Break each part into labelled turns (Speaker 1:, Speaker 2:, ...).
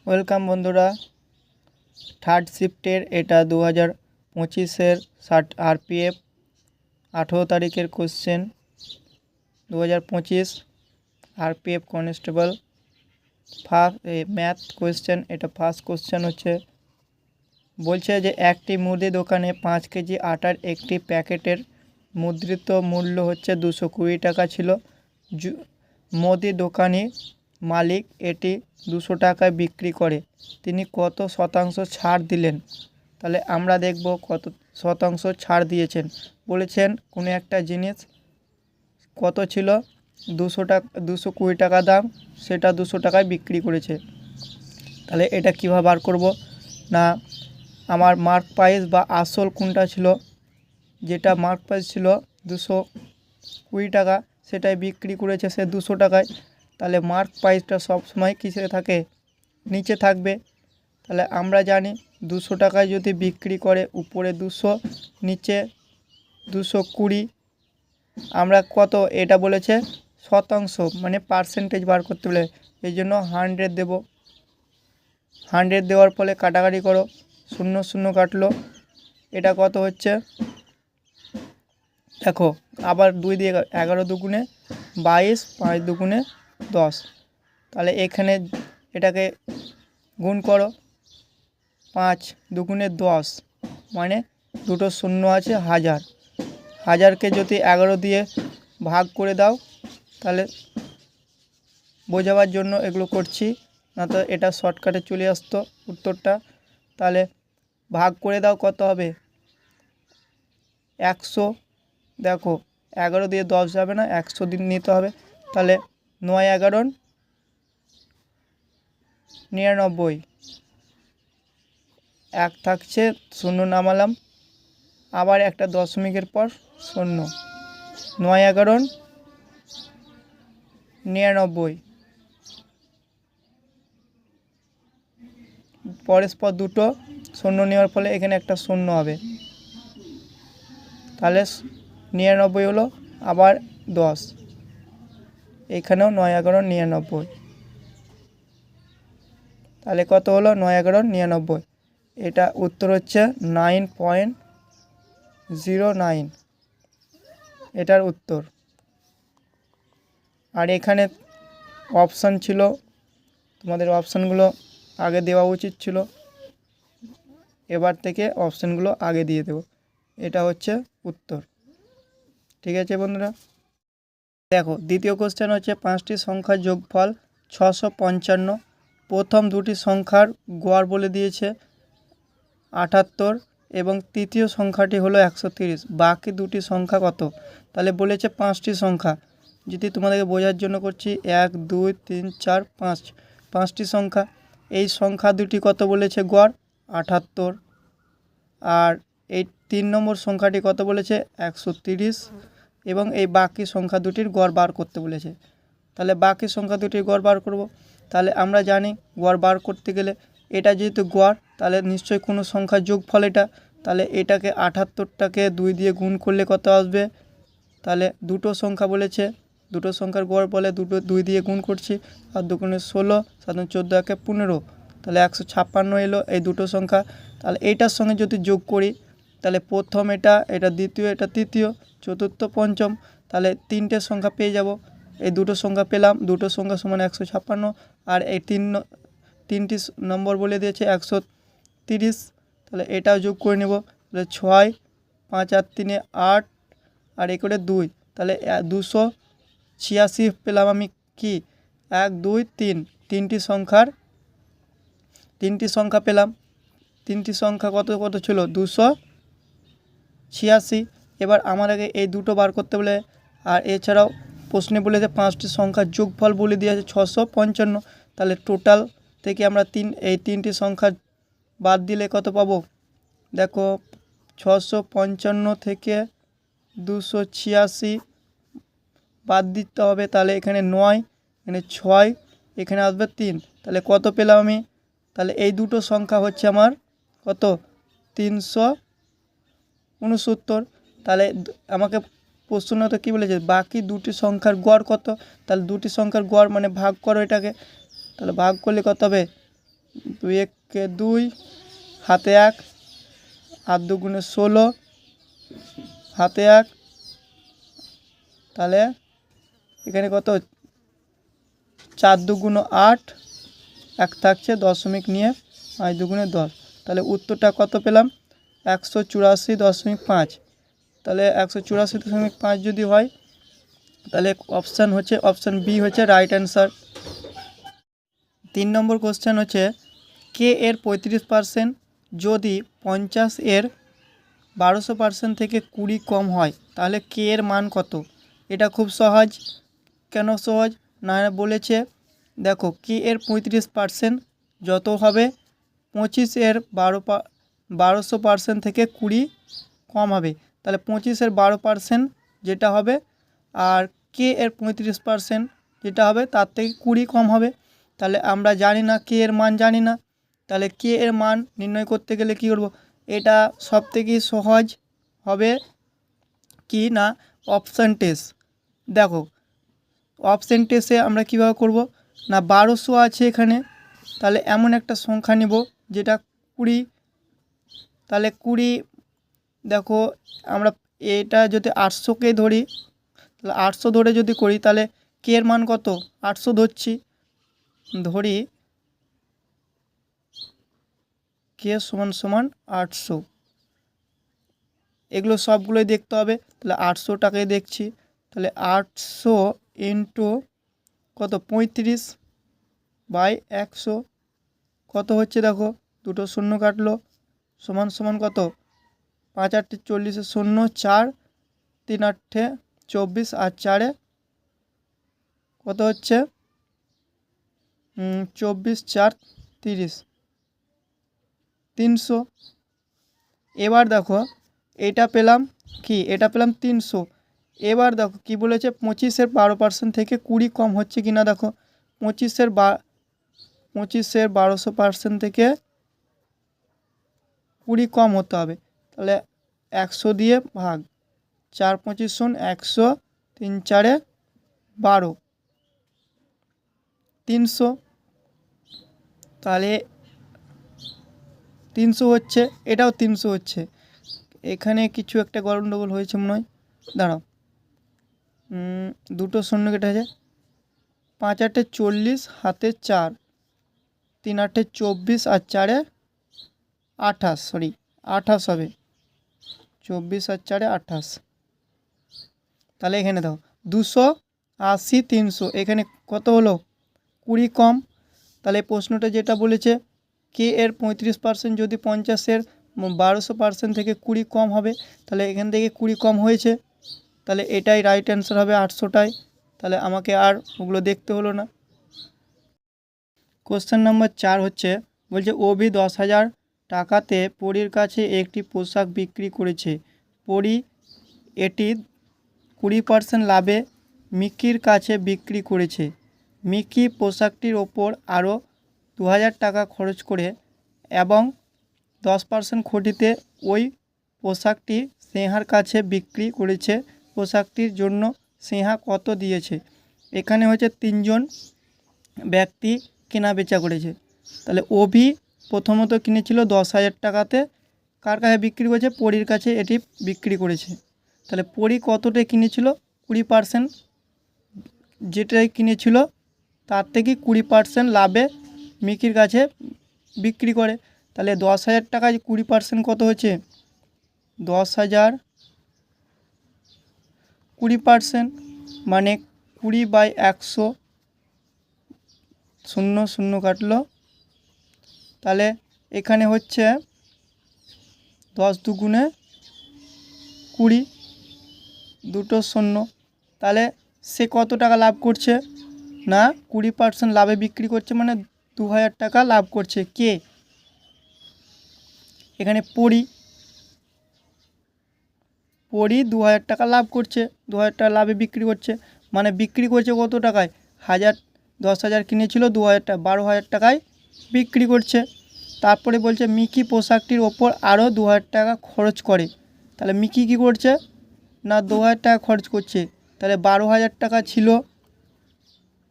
Speaker 1: Welcome বন্ধুরা, third শিফটের এটা 2025-এর RPF 18 তারিখের question. 2025 RPF constable math question. এটা ফার্স্ট কোশ্চেন হচ্ছে, বলছে যে একটি মুদি দোকানে 5 কেজি আটার একটি প্যাকেটের মুদ্রিত মূল্য হচ্ছে 220 টাকা ছিল। মুদি দোকানি মালিক এটি 200 টাকায় বিক্রি করে, তিনি কত শতাংশ ছাড় দিলেন? তাহলে আমরা দেখব কত শতাংশ ছাড় দিয়েছেন। বলেছেন কোনো একটা জিনিস কত ছিল, 220 টাকা দাম, সেটা 200 টাকায় বিক্রি করেছে। তাহলে এটা কীভাবে বার করব না, আমার মার্ক প্রাইস বা আসল কোনটা ছিল, যেটা মার্ক প্রাইস ছিল 220 টাকা, সেটাই বিক্রি করেছে সে 200 টাকায়। তাহলে মার্ক প্রাইসটা সবসময় কিসে থাকে, নিচে থাকবে। তাহলে আমরা জানি 200 টাকায় যদি বিক্রি করে, উপরে 200, নিচে 220। আমরা কত, এটা বলেছে শতাংশ, মানে পার্সেন্টেজ বার করতে বলে, এই জন্য 100 দেব। 100 দেওয়ার ফলে কাটাকাটি করো, 0 0 কাটলো, এটা কত হচ্ছে দেখো। আবার 2 দিয়ে 11 দুগুণে 22, 5 দুগুণে 10। তাহলে এখানে এটাকে গুণ করো, 5 দুগুণে 10, মানে দুটো শূন্য আছে, 1000। 1000কে যদি 11 দিয়ে ভাগ করে দাও, তাহলে বোঝাবার জন্য এগুলো করছি, না তো এটা শর্টকাটে চলে আসতো উত্তরটা। তাহলে ভাগ করে দাও, কত হবে 100। দেখো 11 দিয়ে 10 যাবে না, 100 দিন নিতে হবে। তাহলে 9 11 99, 1 থাকছে, 0 নামালাম, আবার একটা দশমিকের পর 0, 9 11 99, পরস্পর দুটো শূন্য নেওয়ার ফলে এখানে একটা শূন্য হবে। তাহলে 99 হলো, আবার 10, এখানেও 9 11 99। তাহলে কত হলো, 9 11 99। এটা উত্তর হচ্ছে 9.09, এটার উত্তর। আর এখানে অপশান ছিল, তোমাদের অপশানগুলো আগে দেওয়া উচিত ছিল, এবার থেকে অপশানগুলো আগে দিয়ে দেব। এটা হচ্ছে উত্তর। ঠিক আছে বন্ধুরা, দেখো দ্বিতীয় কোশ্চেন হচ্ছে, 5টি সংখ্যার যোগফল 655, প্রথম দুটি সংখ্যার গড় বলে দিয়েছে 78 এবং তৃতীয় সংখ্যাটি হলো 130, বাকি দুটি সংখ্যা কত? তাহলে বলেছে 5টি সংখ্যা, যদি তোমাদেরকে বোঝার জন্য করছি, 1 2 3 4 5, 5টি সংখ্যা। এই সংখ্যা দুটি কত বলেছে গড় 78, আর এই 3 নম্বর সংখ্যাটি কত বলেছে 130, এবং এই বাকি সংখ্যা দুটির গড় বার করতে বলেছে। তাহলে বাকি সংখ্যা দুটির গড় বার করব। তাহলে আমরা জানি গড় বার করতে গেলে, এটা যেহেতু গড়, তাহলে নিশ্চয়ই কোনো সংখ্যার যোগফল এটা। তাহলে এটাকে 78টাকে 2 দিয়ে গুণ করলে কত আসবে? তাহলে দুটো সংখ্যা বলেছে, দুটো সংখ্যার গড় বলে, দুটো 2 দিয়ে গুণ করছি, আর দুগুণে 16, 7 14 একে 15, তাহলে 156 এলো এই দুটো সংখ্যা। তাহলে এইটার সঙ্গে যদি যোগ করি, তাহলে প্রথম এটা, এটা দ্বিতীয়, এটা তৃতীয়, চতুর্থ, পঞ্চম, তাহলে 3টে সংখ্যা পেয়ে যাব। এই দুটো সংখ্যা পেলাম, দুটো সংখ্যা সমান 156, আর এই 3টি নম্বর বলে দিয়েছে 130। তাহলে এটাও যোগ করে নেব, তাহলে 6, 5 আর 3 8, আর এ করে 2, তাহলে 286 পেলাম আমি। কি 1 2 3, তিনটি সংখ্যা পেলাম। তিনটি সংখ্যা কত কত ছিল 286। এবার আমাদেরকে এই দুটো বার করতে বলে, আর এছাড়াও প্রশ্নে বলেছে 5টি সংখ্যার যোগফল বলে দিয়েছে 655। তাহলে টোটাল থেকে আমরা এই 3টি সংখ্যা বাদ দিলে কত পাবো? দেখো 655 থেকে 286 বাদ দিতে হবে, তাহলে এখানে 9, এখানে 6, এখানে আসবে 3, তাহলে কত পেলাম আমি? তাহলে এই দুটো সংখ্যা হচ্ছে আমার কত, 369। তাহলে আমাকে প্রশ্নটা কী বলেছে, বাকি দুটি সংখ্যার গড় কত? তাহলে দুটি সংখ্যার গড় মানে ভাগ করো এটাকে, তাহলে ভাগ করলে কত হবে? 2 একে 2, হাতে 1, 8 দুগুণে 16, হাতে 1, তাহলে এখানে কত 4 দুগুণে 8, 1 থাকছে দশমিক নিয়ে 5 দুগুণে 10, তাহলে উত্তরটা কত পেলাম 184.5। তাহলে 184.5 যদি হয় তাহলে অপশান হচ্ছে অপশান বি হচ্ছে রাইট অ্যান্সার। 3 নম্বর কোশ্চেন হচ্ছে কে এর 35% যদি 50 এর 1200% থেকে 20 কম হয় তাহলে কে এর মান কত। এটা খুব সহজ। কেন সহজ না বলেছে দেখো কে এর 35% যত হবে 25 এর 1200% থেকে 20 কম হবে, তাহলে 25 এর 12% যেটা হবে আর কে এর 35% যেটা হবে তার থেকে 20 কম হবে। তাহলে আমরা জানি না কে এর মান জানি না, তাহলে কে এর মান নির্ণয় করতে গেলে কী করব, এটা সবথেকে সহজ হবে কি না অপশান টেস্ট। দেখো অপশান টেস্টে আমরা কীভাবে করব না 1200 আছে এখানে, তাহলে এমন একটা সংখ্যা নেব যেটা 20, তাহলে 20 দেখো আমরা এটা যদি 800কে ধরি তাহলে 800 ধরে যদি করি তাহলে কে এর মান কত 800 ধরছি, ধরি কে সমান সমান 800, এগুলো সবগুলোই দেখতে হবে। তাহলে 800টাকে দেখছি, তাহলে 800 ইন্টু কত 35/100 কত হচ্ছে দেখো, দুটো শূন্য কাটলো সমান সমান কত 5 8 40 0 4 3 8 24 আর 4 কত হচ্ছে 24 4 30 300। এবার দেখো এটা পেলাম কি, এটা পেলাম 300। এবার দেখো কি বলেছে 25-এর 12% থেকে 20 কম হচ্ছে কি না, দেখো 25-এর 1200% থেকে 20 কম হতে হবে, তাহলে 100 দিয়ে ভাগ, 4 25 100, 3 4 12, 300, তাহলে 300 হচ্ছে, এটাও 300 হচ্ছে। এখানে কিছু একটা গন্ডগোল হয়েছে মনে হয়, দাঁড়াও দুটো শূন্য কেটে আছে, 5 8 40, হাতে 4, 3 8 24 আর 4 28, সরি 28 হবে, 24 আর 4 28। তাহলে এখানে দাও 280 300, এখানে কত হলো 20 কম। তাহলে প্রশ্নটা যেটা বলেছে কে এর 35% যদি 50-এর 1200% থেকে 20 কম হবে, তাহলে এখান থেকে 20 কম হয়েছে, তাহলে এটাই রাইট অ্যান্সার হবে 800টাই। তাহলে আমাকে আর ওগুলো দেখতে হলো না। কোশ্চেন নম্বর 4 হচ্ছে বলছে অভি 10,000 টাকাতে পরীর কাছে একটি পোশাক বিক্রি করেছে, পরী এটি 20% লাভে মিকির কাছে বিক্রি করেছে। মিকি পোশাকটির ওপর আরও 2,000 টাকা খরচ করে এবং 10% খুঁটিতে ওই পোশাকটি স্নেহার কাছে বিক্রি করেছে। পোশাকটির জন্য স্নেহা কত দিয়েছে। এখানে হচ্ছে 3জন ব্যক্তি কেনা বেচা করেছে, তাহলে অভি প্রথমত কিনেছিল 10,000 টাকাতে, কার কাছে বিক্রি করেছে পরীর কাছে এটি বিক্রি করেছে। তাহলে পরী কতটা কিনেছিল 20%, যেটাই কিনেছিল তার থেকে 20% লাভে মিকির কাছে বিক্রি করে। তাহলে 10,000 টাকায় 20% কত হচ্ছে 10,000 20% মানে 20/100, শূন্য শূন্য কাটলো, তাহলে এখানে হচ্ছে 10 দুগুণে 20, দুটো শূন্য, তাহলে সে কত টাকা লাভ করছে না 20% লাভে বিক্রি করছে, মানে 2,000 টাকা লাভ করছে। কে এখানে পরী 2,000 টাকা লাভ করছে, 2,000 টাকা লাভে বিক্রি করছে, মানে বিক্রি করছে কত টাকায় 10,000 কিনেছিল 2,000 টাকা 12,000 টাকায় বিক্রি করছে। তারপরে বলছে মিকি পোশাকটির ওপর আরও 2,000 টাকা খরচ করে, তাহলে মিকি কী করছে না 2,000 টাকা খরচ করছে, তাহলে 12,000 টাকা ছিল,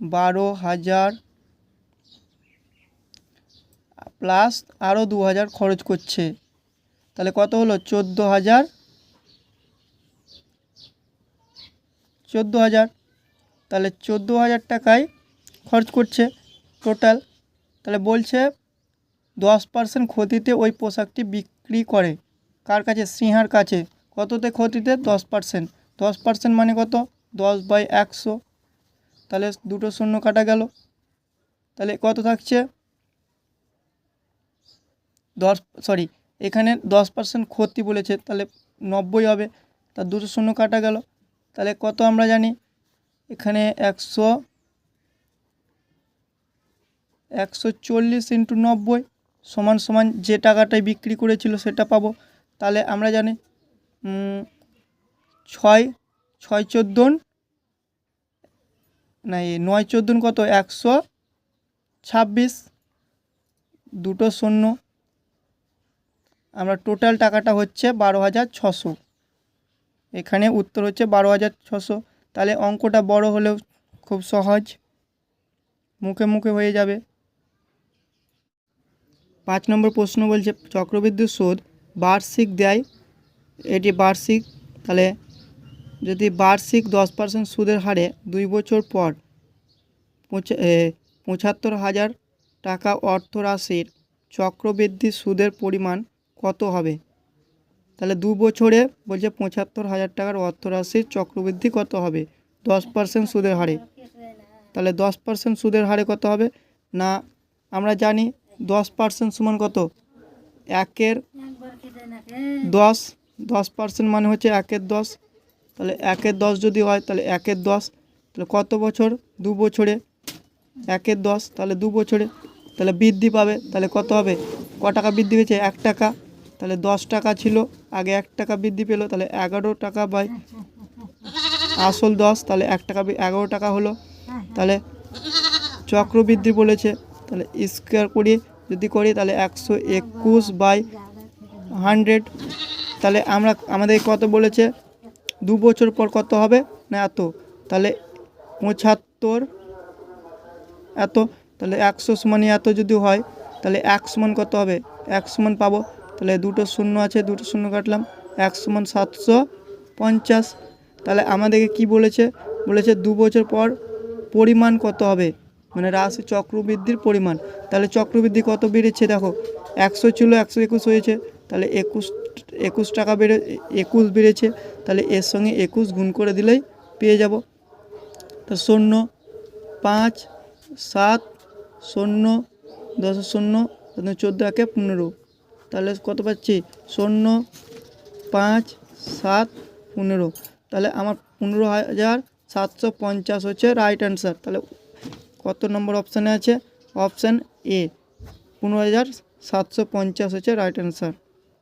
Speaker 1: 12,000 প্লাস আরও 2000 খরচ করছে, তাহলে কত হলো 14,000, 14,000, তাহলে 14,000 টাকায় খরচ করছে টোটাল। তাহলে বলছে 10% ক্ষতিতে ওই পোশাকটি বিক্রি করে, কার কাছে? স্নেহার কাছে। কততে ক্ষতিতে? 10%। 10% মানে কত? 10/100, তাহলে দুটো শূন্য কাটা গেল, তাহলে কত থাকছে? এখানে 10% ক্ষতি বলেছে, তাহলে 90 হবে, তার দুটো শূন্য কাটা গেল, তাহলে কত আমরা জানি এখানে 140 × 90 সমান সমান যে টাকাটায় বিক্রি করেছিল সেটা পাবো। তাহলে আমরা জানি 6×14 না 9×14 কত? 126, দুটো শূন্য, আমরা টোটাল টাকাটা হচ্ছে 12,600। এখানে উত্তর হচ্ছে 12,600। তাহলে অঙ্কটা বড় হলেও খুব সহজ, মুখে মুখে হয়ে যাবে। 5 নম্বর প্রশ্ন বলছে চক্রবৃদ্ধি সুদ বার্ষিক দেয়, এটি বার্ষিক, তাহলে যদি বার্ষিক 10% সুদের হারে 2 বছর পর 75,000 টাকা অর্থরাশির চক্রবৃদ্ধি সুদের পরিমাণ কত হবে? তাহলে 2 বছরে বলছে 75,000 টাকার অর্থরাশির চক্রবৃদ্ধি কত হবে 10% সুদের হারে। তাহলে 10% সুদের হারে কত হবে? না আমরা জানি 10% সমান কত? 1/10, 10% মানে হচ্ছে 1/10, তাহলে 1/10 যদি হয় তাহলে 1/10, তাহলে কত বছর? 2 বছরে 1/10, তাহলে 2 বছরে, তাহলে বৃদ্ধি পাবে, তাহলে কত হবে? ক টাকা বৃদ্ধি পেয়েছে? 1 টাকা, তাহলে 10 টাকা ছিল আগে, 1 টাকা বৃদ্ধি পেলো, তাহলে 11 টাকা বাই আসল 10, তাহলে 1 টাকা 11 টাকা হলো। তাহলে চক্রবৃদ্ধি বলেছে, তাহলে স্কোয়ার করি যদি করি তাহলে 121/100, তাহলে আমাদের কত বলেছে? 2 বছর পর কত হবে? না এত, তাহলে 75 এত, তাহলে 100 সমান এত যদি হয় তাহলে 1 সমান কত হবে? 1 সমান পাবো, তাহলে দুটো শূন্য আছে, দুটো শূন্য কাটলাম, 1 সমান 750। তাহলে আমাদেরকে কি বলেছে? বলেছে 2 বছর পর পরিমাণ কত হবে, মানে রাশি চক্রবৃদ্ধির পরিমাণ। তাহলে চক্রবৃদ্ধি কত বেড়েছে দেখো, 100 ছিল 121 হয়েছে, তাহলে 21 টাকা 21 বেড়েছে, তাহলে এর সঙ্গে 21 গুণ করে দিলেই পেয়ে যাব। তো 0, 5, 7, 0, 10, 0, 14, 1, 15, তাহলে কত পাচ্ছি? 0, 5, 7, 15, তাহলে আমার 15,750 হচ্ছে রাইট অ্যান্সার। তাহলে কত নম্বর অপশানে আছে? অপশান এ, 15,750 হচ্ছে রাইট অ্যান্সার।